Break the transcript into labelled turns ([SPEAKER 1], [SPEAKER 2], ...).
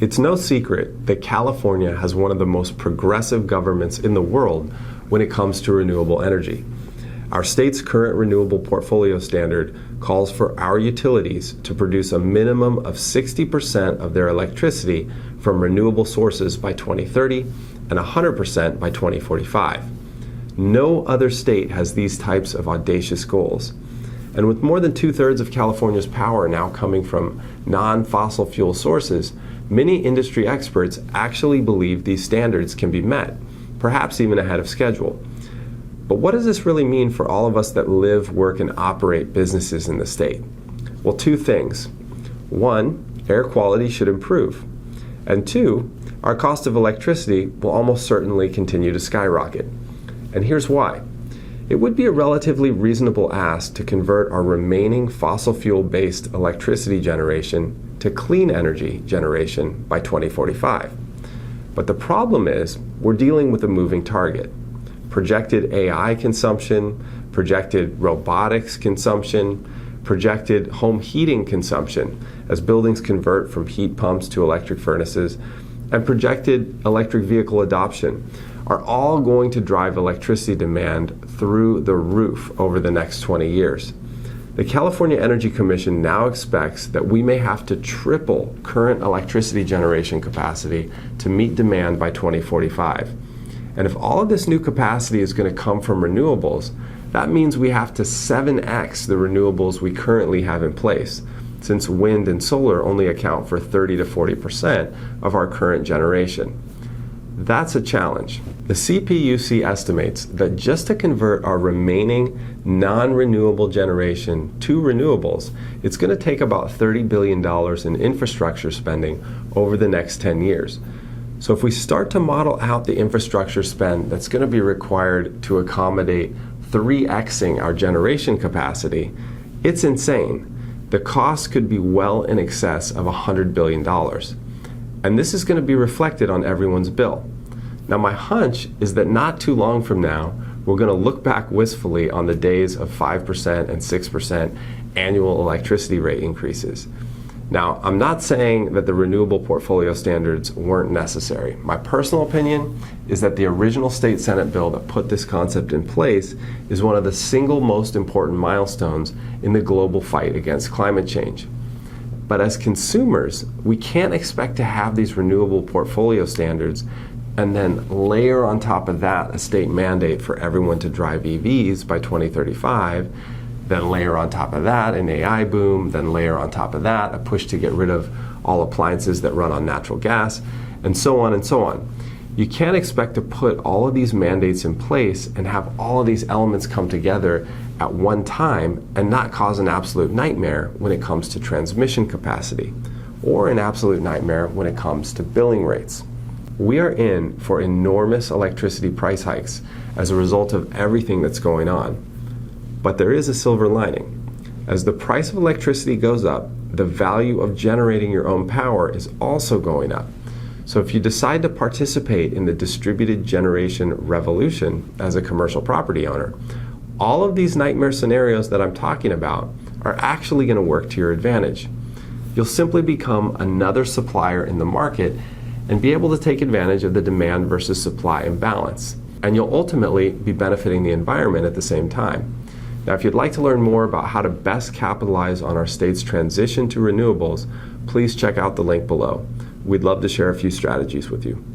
[SPEAKER 1] It's no secret that California has one of the most progressive governments in the world when it comes to renewable energy. Our state's current renewable portfolio standard calls for our utilities to produce a minimum of 60% of their electricity from renewable sources by 2030 and 100% by 2045. No other state has these types of audacious goals. And with more than 2/3 of California's power now coming from non-fossil fuel sources, many industry experts actually believe these standards can be met, perhaps even ahead of schedule. But what does this really mean for all of us that live, work, and operate businesses in the state? Well, two things. One, air quality should improve. And two, our cost of electricity will almost certainly continue to skyrocket. And here's why. It would be a relatively reasonable ask to convert our remaining fossil fuel-based electricity generation to clean energy generation by 2045. But the problem is we're dealing with a moving target. Projected AI consumption, projected robotics consumption, projected home heating consumption as buildings convert from heat pumps to electric furnaces, and projected electric vehicle adoption are all going to drive electricity demand through the roof over the next 20 years. The California Energy Commission now expects that we may have to triple current electricity generation capacity to meet demand by 2045. And if all of this new capacity is going to come from renewables, that means we have to 7x the renewables we currently have in place, since wind and solar only account for 30 to 40% of our current generation. That's a challenge. The CPUC estimates that just to convert our remaining non-renewable generation to renewables, it's going to take about $30 billion in infrastructure spending over the next 10 years. So if we start to model out the infrastructure spend that's going to be required to accommodate 3xing our generation capacity, it's insane. The cost could be well in excess of $100 billion. And this is going to be reflected on everyone's bill. Now, my hunch is that not too long from now, we're going to look back wistfully on the days of 5% and 6% annual electricity rate increases. Now, I'm not saying that the renewable portfolio standards weren't necessary. My personal opinion is that the original state Senate bill that put this concept in place is one of the single most important milestones in the global fight against climate change. But as consumers, we can't expect to have these renewable portfolio standards and then layer on top of that a state mandate for everyone to drive EVs by 2035, then layer on top of that an AI boom, then layer on top of that a push to get rid of all appliances that run on natural gas, and so on and so on. You can't expect to put all of these mandates in place and have all of these elements come together at one time and not cause an absolute nightmare when it comes to transmission capacity, or an absolute nightmare when it comes to billing rates. We are in for enormous electricity price hikes as a result of everything that's going on. But there is a silver lining. As the price of electricity goes up, the value of generating your own power is also going up. So if you decide to participate in the distributed generation revolution as a commercial property owner, all of these nightmare scenarios that I'm talking about are actually going to work to your advantage. You'll simply become another supplier in the market and be able to take advantage of the demand versus supply imbalance. And you'll ultimately be benefiting the environment at the same time. Now, if you'd like to learn more about how to best capitalize on our state's transition to renewables, please check out the link below. We'd love to share a few strategies with you.